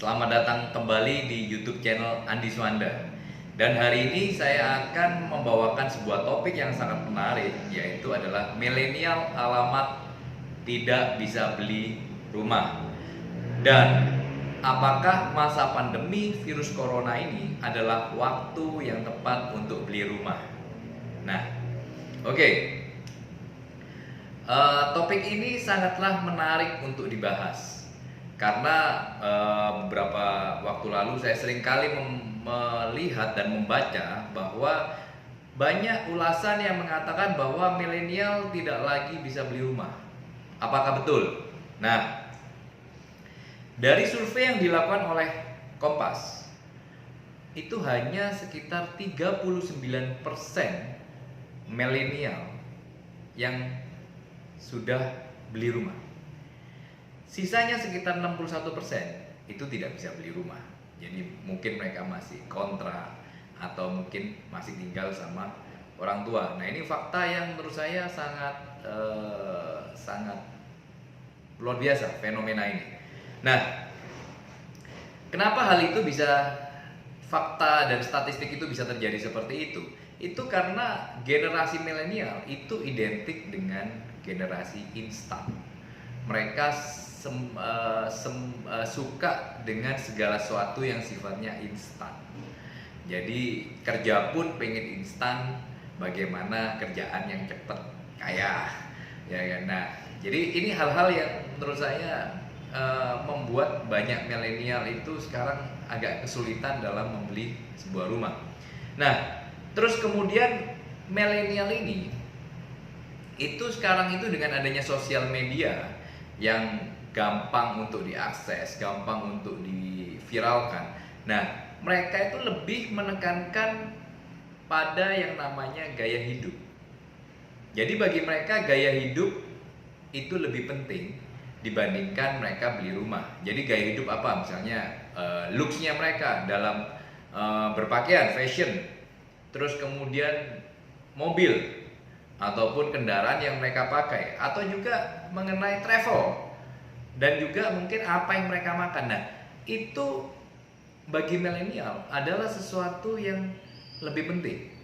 Selamat datang kembali di YouTube channel Andi Swanda. Dan hari ini saya akan membawakan sebuah topik yang sangat menarik, yaitu adalah milenial alamat tidak bisa beli rumah. Dan apakah masa pandemi virus corona ini adalah waktu yang tepat untuk beli rumah? Nah, oke. Topik ini sangatlah menarik untuk dibahas karena beberapa waktu lalu saya seringkali melihat dan membaca bahwa banyak ulasan yang mengatakan bahwa milenial tidak lagi bisa beli rumah. Apakah betul? Nah, dari survei yang dilakukan oleh Kompas, itu hanya sekitar 39% milenial yang sudah beli rumah. Sisanya sekitar 61% itu tidak bisa beli rumah. Jadi mungkin mereka masih kontrak atau mungkin masih tinggal sama orang tua. Nah, ini fakta yang menurut saya sangat luar biasa fenomena ini. Nah, kenapa hal itu bisa, fakta dan statistik itu bisa terjadi seperti itu? Itu karena generasi milenial itu identik dengan generasi instan. Mereka suka dengan segala sesuatu yang sifatnya instan. Jadi kerja pun pengen instan, bagaimana kerjaan yang cepat, kaya, ya kan? Nah, jadi ini hal-hal yang menurut saya membuat banyak milenial itu sekarang agak kesulitan dalam membeli sebuah rumah. Nah, terus kemudian milenial ini itu sekarang itu dengan adanya sosial media yang gampang untuk diakses, gampang untuk diviralkan. Nah, mereka itu lebih menekankan pada yang namanya gaya hidup. Jadi bagi mereka gaya hidup itu lebih penting dibandingkan mereka beli rumah. Jadi gaya hidup apa? Misalnya looks-nya mereka dalam berpakaian, fashion, terus kemudian mobil ataupun kendaraan yang mereka pakai, atau juga mengenai travel dan juga mungkin apa yang mereka makan. Nah, itu bagi milenial adalah sesuatu yang lebih penting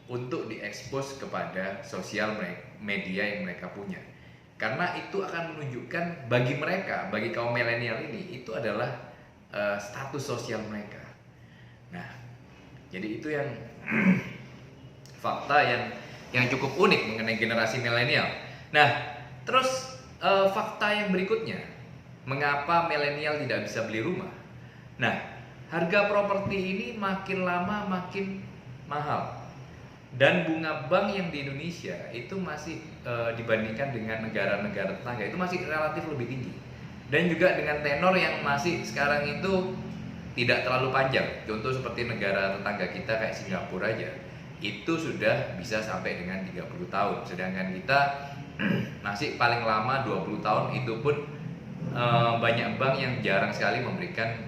untuk diekspos kepada sosial media yang mereka punya, karena itu akan menunjukkan bagi mereka, bagi kaum milenial ini, itu adalah status sosial mereka. Nah, jadi itu yang fakta yang cukup unik mengenai generasi milenial. Nah, terus fakta yang berikutnya, mengapa milenial tidak bisa beli rumah? Nah, harga properti ini makin lama makin mahal, dan bunga bank yang di Indonesia itu masih dibandingkan dengan negara-negara tetangga itu masih relatif lebih tinggi, dan juga dengan tenor yang masih sekarang itu tidak terlalu panjang. Contoh seperti negara tetangga kita kayak Singapura aja, itu sudah bisa sampai dengan 30 tahun. Sedangkan kita masih paling lama 20 tahun, itu pun banyak bank yang jarang sekali memberikan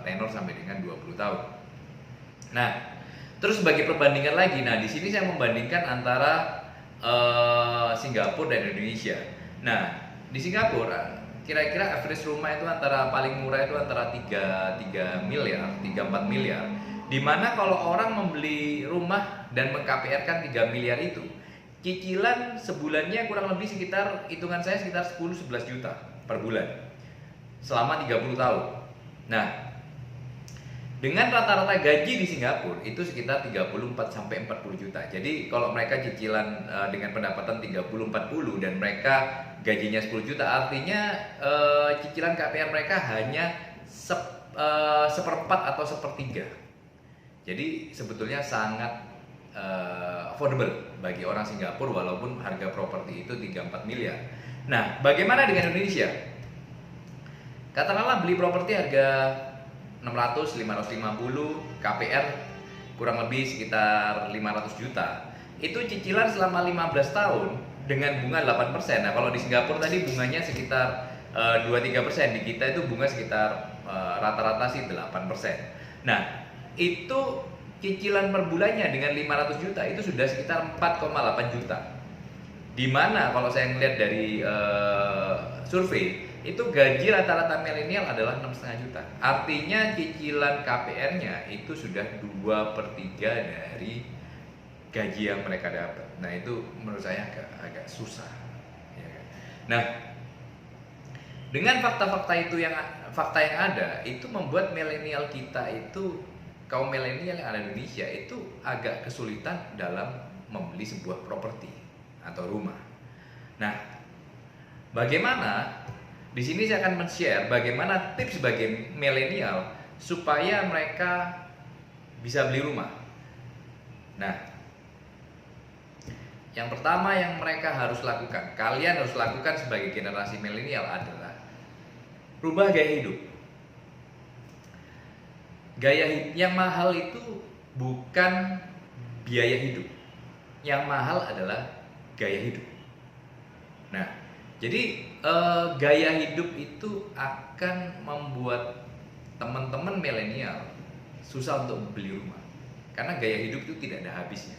tenor sampai dengan 20 tahun. Nah, terus sebagai perbandingan lagi, nah di sini saya membandingkan antara Singapura dan Indonesia. Nah, di Singapura kira-kira average rumah itu antara paling murah itu antara 3 miliar, 3-4 miliar. Dimana kalau orang membeli rumah dan meng-KPR-kan 3 miliar itu, cicilan sebulannya kurang lebih sekitar, hitungan saya sekitar 10-11 juta per bulan selama 30 tahun. Nah, dengan rata-rata gaji di Singapura itu sekitar 34-40 juta. Jadi kalau mereka cicilan dengan pendapatan 30-40 dan mereka gajinya 10 juta, artinya cicilan KPR mereka hanya seperempat atau sepertiga. Jadi sebetulnya sangat affordable bagi orang Singapura, walaupun harga properti itu 3-4 miliar. Nah, bagaimana dengan Indonesia? Katakanlah beli properti harga 600-550, KPR kurang lebih sekitar 500 juta. Itu cicilan selama 15 tahun dengan bunga 8%. Nah, kalau di Singapura tadi bunganya sekitar 2-3%, di kita itu bunga sekitar rata-rata sih 8%. Nah, itu cicilan per bulannya dengan 500 juta itu sudah sekitar 4,8 juta. Dimana kalau saya melihat dari survei itu gaji rata-rata milenial adalah 6,5 juta. Artinya cicilan KPR-nya itu sudah 2/3 dari gaji yang mereka dapat. Nah itu menurut saya agak susah. Ya kan? Nah dengan fakta-fakta yang ada itu membuat milenial kita itu, kaum milenial yang ada di Indonesia itu agak kesulitan dalam membeli sebuah properti atau rumah. Nah, bagaimana? Di sini saya akan men-share bagaimana tips bagi milenial supaya mereka bisa beli rumah. Nah, yang pertama yang mereka harus lakukan, kalian harus lakukan sebagai generasi milenial adalah rubah gaya hidup. Gaya hidup yang mahal itu bukan biaya hidup. Yang mahal adalah gaya hidup. Nah, jadi gaya hidup itu akan membuat teman-teman milenial susah untuk beli rumah. Karena gaya hidup itu tidak ada habisnya.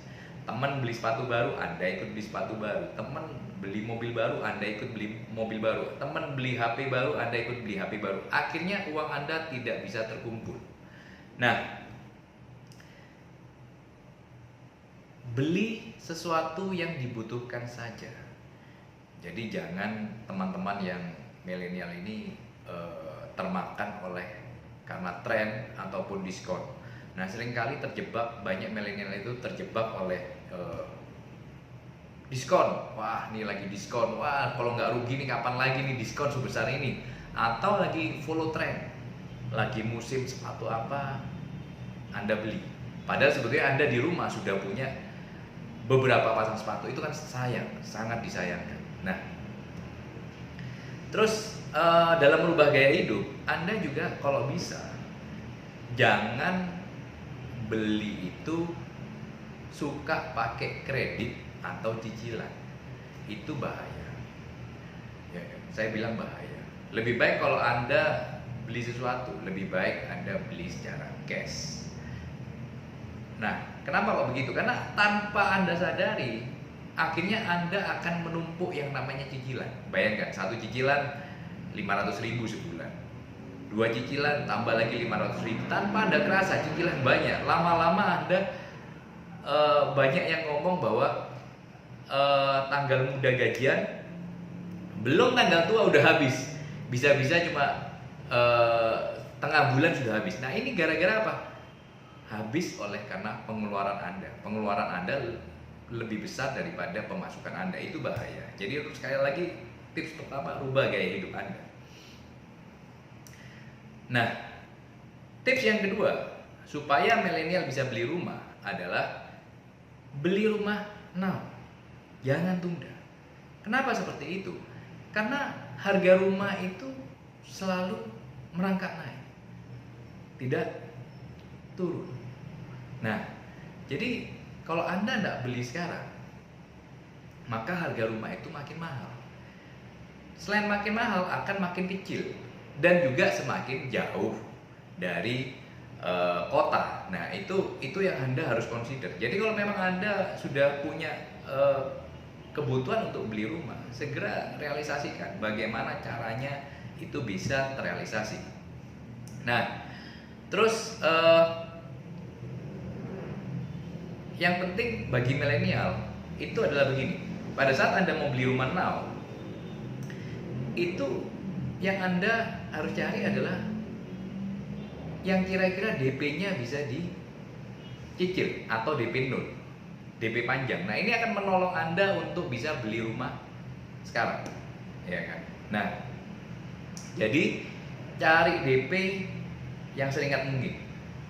Teman beli sepatu baru, Anda ikut beli sepatu baru. Teman beli mobil baru, Anda ikut beli mobil baru. Teman beli HP baru, Anda ikut beli HP baru. Akhirnya uang Anda tidak bisa terkumpul. Nah, beli sesuatu yang dibutuhkan saja. Jadi jangan teman-teman yang milenial ini termakan oleh karena tren ataupun diskon. Nah, seringkali banyak milenial itu terjebak oleh diskon. Wah, ini lagi diskon. Wah, kalau nggak rugi nih kapan lagi nih diskon sebesar ini? Atau lagi follow trend. Lagi musim sepatu apa, Anda beli. Padahal sebetulnya Anda di rumah sudah punya beberapa pasang sepatu. Itu kan sayang, sangat disayangkan. Nah, terus dalam merubah gaya hidup, Anda juga kalau bisa jangan beli itu suka pakai kredit atau cicilan. Itu bahaya. Ya, saya bilang bahaya. Lebih baik kalau Anda beli sesuatu, lebih baik Anda beli secara cash. Nah, kenapa kok begitu? Karena tanpa Anda sadari, akhirnya Anda akan menumpuk yang namanya cicilan. Bayangkan, satu cicilan 500.000 sebulan, 2 cicilan tambah lagi 500.000. Tanpa Anda kerasa cicilan banyak. Lama-lama Anda banyak yang ngomong bahwa tanggal muda gajian belum tanggal tua udah habis. Bisa-bisa cuma tengah bulan sudah habis. Nah, ini gara-gara apa? Habis karena pengeluaran Anda. Pengeluaran Anda lebih besar daripada pemasukan Anda. Itu bahaya. Jadi sekali lagi tips pertama, rubah gaya hidup Anda. Nah, tips yang kedua supaya milenial bisa beli rumah adalah beli rumah now. Jangan tunda. Kenapa seperti itu? Karena harga rumah itu selalu merangkak naik, tidak turun. Nah, jadi kalau Anda tidak beli sekarang, maka harga rumah itu makin mahal. Selain makin mahal, akan makin kecil dan juga semakin jauh dari kota. Nah, itu yang Anda harus consider. Jadi kalau memang Anda sudah punya kebutuhan untuk beli rumah, segera realisasikan bagaimana caranya itu bisa terrealisasi. Nah, terus yang penting bagi milenial itu adalah begini. Pada saat Anda mau beli rumah now, itu yang Anda harus cari adalah yang kira-kira DP-nya bisa dicicil atau DP 0, DP panjang. Nah, ini akan menolong Anda untuk bisa beli rumah sekarang, ya kan? Nah, jadi cari DP yang seringat mungkin,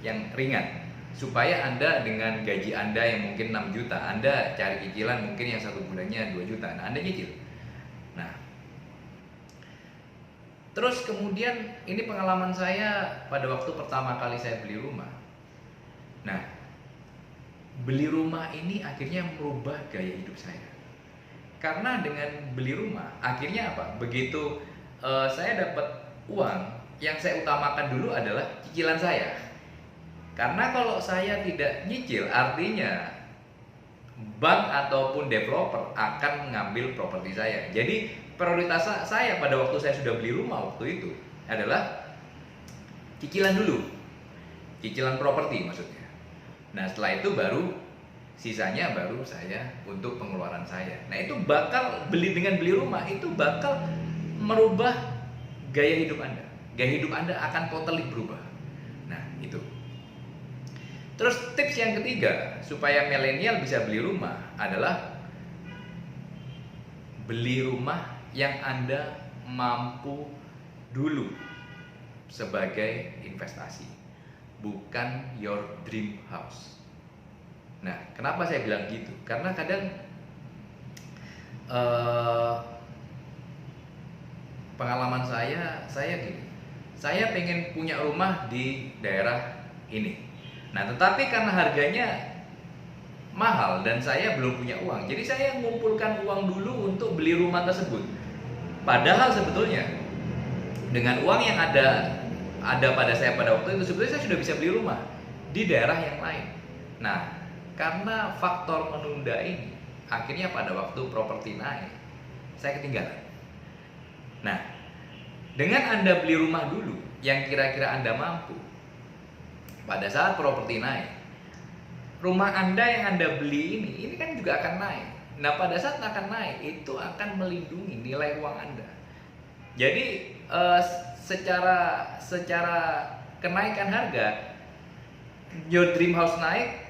yang ringan, supaya Anda dengan gaji Anda yang mungkin 6 juta, Anda cari cicilan mungkin yang satu bulannya 2 juta. Nah, Anda cicil. Nah, terus kemudian ini pengalaman saya pada waktu pertama kali saya beli rumah. Nah, beli rumah ini akhirnya merubah gaya hidup saya. Karena dengan beli rumah, akhirnya apa? Begitu saya dapat uang, yang saya utamakan dulu adalah cicilan saya. Karena kalau saya tidak nyicil, artinya bank ataupun developer akan mengambil properti saya. Jadi prioritas saya pada waktu saya sudah beli rumah waktu itu adalah cicilan dulu, cicilan properti maksudnya. Nah setelah itu baru sisanya baru saya untuk pengeluaran saya. Nah itu bakal dengan beli rumah itu bakal merubah gaya hidup Anda. Gaya hidup Anda akan totally berubah. Nah itu. Terus tips yang ketiga supaya milenial bisa beli rumah adalah beli rumah yang Anda mampu dulu sebagai investasi, bukan your dream house. Nah, kenapa saya bilang gitu? Karena kadang pengalaman saya gini, saya pengen punya rumah di daerah ini. Nah, tetapi karena harganya mahal dan saya belum punya uang, jadi saya mengumpulkan uang dulu untuk beli rumah tersebut. Padahal sebetulnya dengan uang yang ada pada saya pada waktu itu, sebetulnya saya sudah bisa beli rumah di daerah yang lain. Nah, karena faktor menunda ini, akhirnya pada waktu properti naik, saya ketinggalan. Nah, dengan Anda beli rumah dulu yang kira-kira Anda mampu, pada saat properti naik, rumah Anda yang Anda beli ini kan juga akan naik. Nah, pada saat akan naik, itu akan melindungi nilai uang Anda. Jadi, secara kenaikan harga, your dream house naik,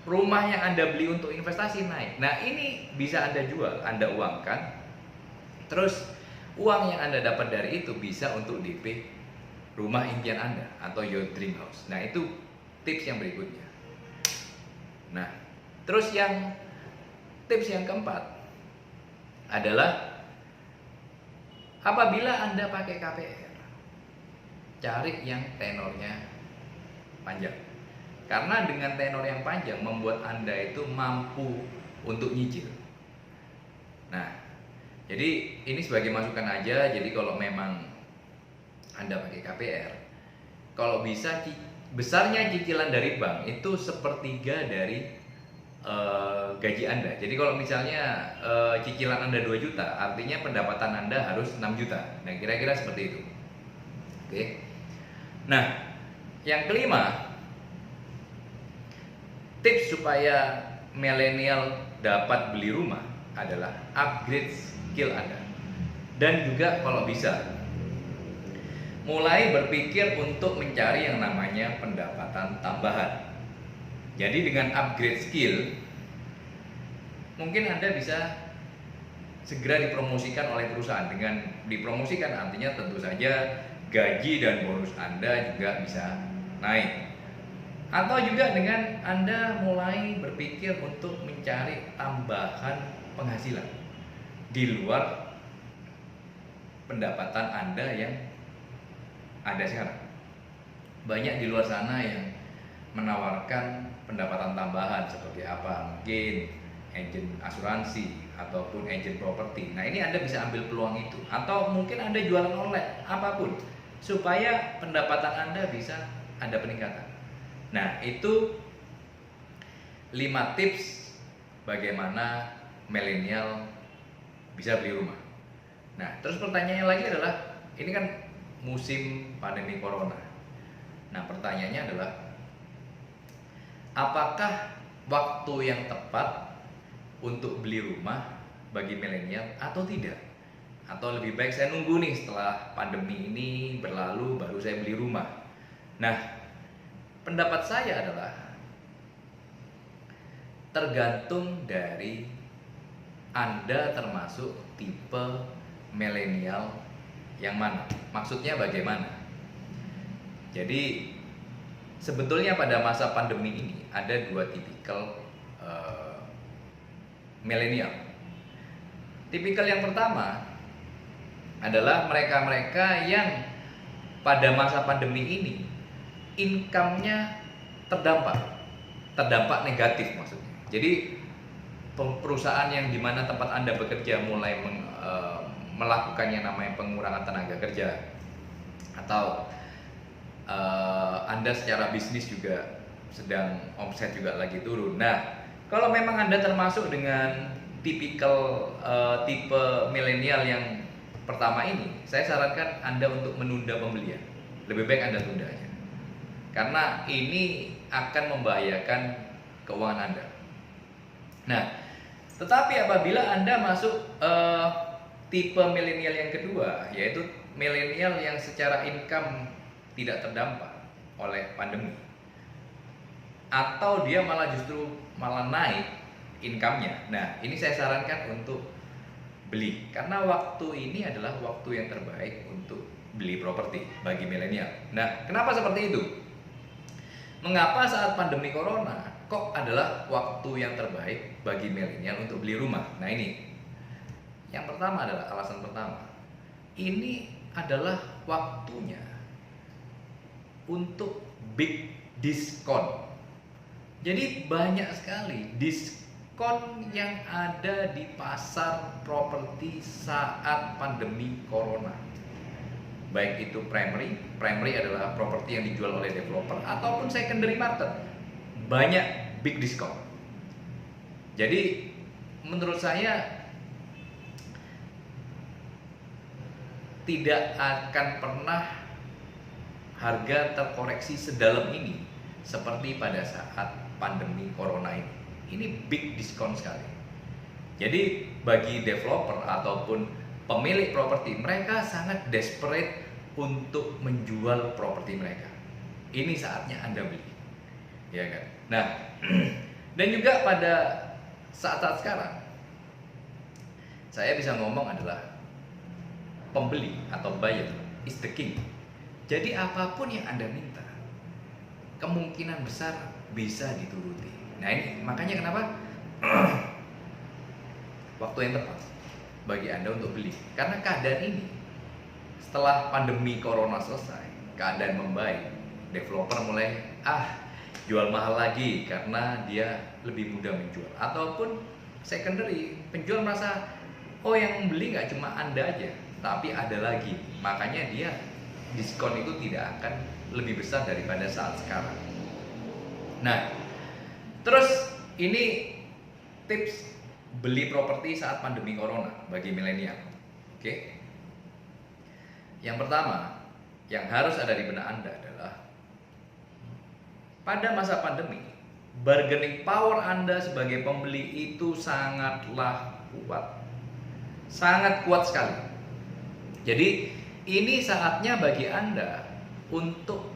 rumah yang Anda beli untuk investasi naik. Nah, ini bisa Anda jual, Anda uangkan. Terus, uang yang Anda dapat dari itu bisa untuk DP rumah impian Anda atau your dream house. Nah, itu tips yang berikutnya. Nah, terus tips yang keempat adalah apabila Anda pakai KPR, cari yang tenornya panjang. Karena dengan tenor yang panjang membuat Anda itu mampu untuk nyicil. Nah, jadi ini sebagai masukan aja. Jadi kalau memang Anda pakai KPR, kalau bisa besarnya cicilan dari bank itu sepertiga dari gaji Anda. Jadi kalau misalnya cicilan Anda 2 juta, artinya pendapatan Anda harus 6 juta. Nah, kira-kira seperti itu. Oke. Nah, yang kelima, tips supaya milenial dapat beli rumah adalah upgrade skill Anda. Dan juga kalau bisa mulai berpikir untuk mencari yang namanya pendapatan tambahan. Jadi dengan upgrade skill, mungkin Anda bisa segera dipromosikan oleh perusahaan. Dengan dipromosikan artinya tentu saja gaji dan bonus Anda juga bisa naik. Atau juga dengan Anda mulai berpikir untuk mencari tambahan penghasilan di luar pendapatan Anda yang ada sekarang. Banyak di luar sana yang menawarkan pendapatan tambahan seperti apa? Mungkin agen asuransi ataupun agen properti. Nah, ini Anda bisa ambil peluang itu. Atau mungkin Anda jualan online, apapun, supaya pendapatan Anda bisa ada peningkatan. Nah, itu 5 tips bagaimana milenial bisa beli rumah. Nah, terus pertanyaannya lagi adalah, ini kan musim pandemi corona. Nah, pertanyaannya adalah, apakah waktu yang tepat untuk beli rumah bagi milenial atau tidak? Atau lebih baik saya nunggu nih setelah pandemi ini berlalu baru saya beli rumah? Nah, pendapat saya adalah tergantung dari Anda termasuk tipe milenial yang mana. Maksudnya bagaimana? Jadi sebetulnya pada masa pandemi ini ada 2 tipikal milenial. Tipikal yang pertama adalah mereka-mereka yang pada masa pandemi ini income-nya terdampak negatif maksudnya. Jadi perusahaan yang dimana tempat Anda bekerja mulai melakukan yang namanya pengurangan tenaga kerja, atau Anda secara bisnis juga sedang omset juga lagi turun. Nah, kalau memang Anda termasuk dengan tipe milenial yang pertama ini, saya sarankan Anda untuk menunda pembelian. Lebih baik Anda tunda aja. Karena ini akan membahayakan keuangan Anda. Nah, tetapi apabila Anda masuk tipe milenial yang kedua, yaitu milenial yang secara income tidak terdampak oleh pandemi, atau dia malah naik income-nya. Nah, ini saya sarankan untuk beli, karena waktu ini adalah waktu yang terbaik untuk beli properti bagi milenial. Nah, kenapa seperti itu? Mengapa saat pandemi corona kok adalah waktu yang terbaik bagi milenial untuk beli rumah? Nah, ini yang pertama adalah alasan pertama. Ini adalah waktunya untuk big diskon. Jadi banyak sekali diskon yang ada di pasar properti saat pandemi corona. Baik itu primary adalah properti yang dijual oleh developer, ataupun secondary market, banyak big diskon. Jadi menurut saya tidak akan pernah harga terkoreksi sedalam ini seperti pada saat pandemi corona ini. Ini big diskon sekali. Jadi bagi developer ataupun pemilik properti, mereka sangat desperate untuk menjual properti mereka. Ini saatnya Anda beli, ya kan? Nah, dan juga pada saat-saat sekarang, saya bisa ngomong adalah pembeli atau buyer is the king. Jadi apapun yang Anda minta, kemungkinan besar bisa dituruti. Nah, ini makanya kenapa waktu yang tepat bagi Anda untuk beli. Karena keadaan ini setelah pandemi corona selesai, keadaan membaik, developer mulai jual mahal lagi karena dia lebih mudah menjual. Ataupun secondary, penjual merasa yang beli nggak cuma Anda aja, tapi ada lagi. Makanya dia diskon itu tidak akan lebih besar daripada saat sekarang. Nah, terus ini tips beli properti saat pandemi corona bagi milenial. Oke. Yang pertama yang harus ada di benak Anda adalah pada masa pandemi, bargaining power Anda sebagai pembeli itu sangatlah kuat. Sangat kuat sekali. Jadi ini saatnya bagi Anda untuk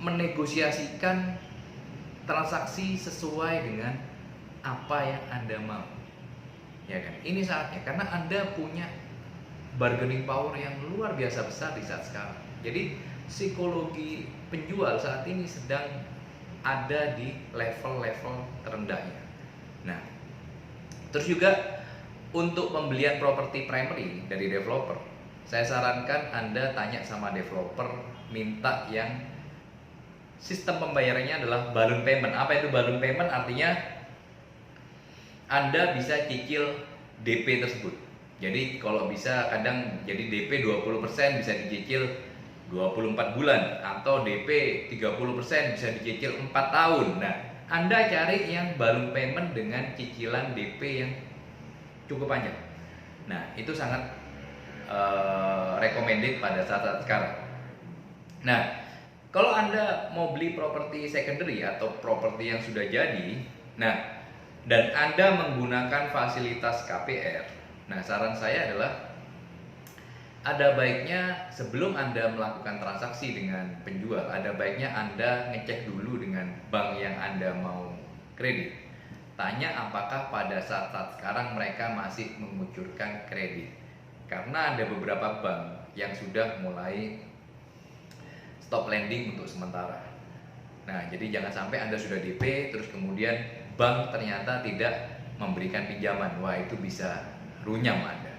menegosiasikan transaksi sesuai dengan apa yang Anda mau. Ya kan? Ini saatnya karena Anda punya bargaining power yang luar biasa besar di saat sekarang. Jadi psikologi penjual saat ini sedang ada di level-level terendahnya. Nah, terus juga untuk pembelian properti primary dari developer, saya sarankan Anda tanya sama developer, minta yang sistem pembayarannya adalah balloon payment. Apa itu balloon payment? Artinya Anda bisa cicil DP tersebut. Jadi kalau bisa kadang jadi DP 20% bisa dicicil 24 bulan, atau DP 30% bisa dicicil 4 tahun. Nah, Anda cari yang balloon payment dengan cicilan DP yang cukup panjang. Nah, itu sangat recommended pada saat sekarang. Nah, kalau Anda mau beli properti secondary atau properti yang sudah jadi, nah, dan Anda menggunakan fasilitas KPR, nah, saran saya adalah ada baiknya sebelum Anda melakukan transaksi dengan penjual, ada baiknya Anda ngecek dulu dengan bank yang Anda mau kredit. Tanya apakah pada saat sekarang mereka masih mengucurkan kredit. Karena ada beberapa bank yang sudah mulai stop lending untuk sementara. Nah, jadi jangan sampai Anda sudah DP terus kemudian bank ternyata tidak memberikan pinjaman. Wah, itu bisa runyam Anda.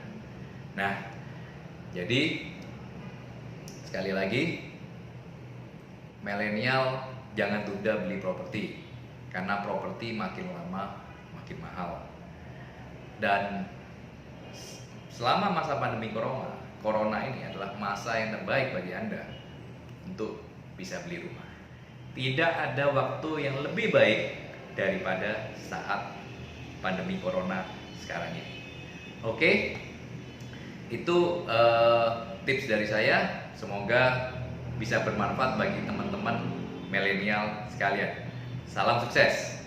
Nah, jadi sekali lagi, milenial jangan tunda beli properti, karena properti makin lama makin mahal. Dan selama masa pandemi corona ini adalah masa yang terbaik bagi Anda untuk bisa beli rumah. Tidak ada waktu yang lebih baik daripada saat pandemi corona sekarang ini. Oke, itu tips dari saya. Semoga bisa bermanfaat bagi teman-teman milenial sekalian. Salam sukses.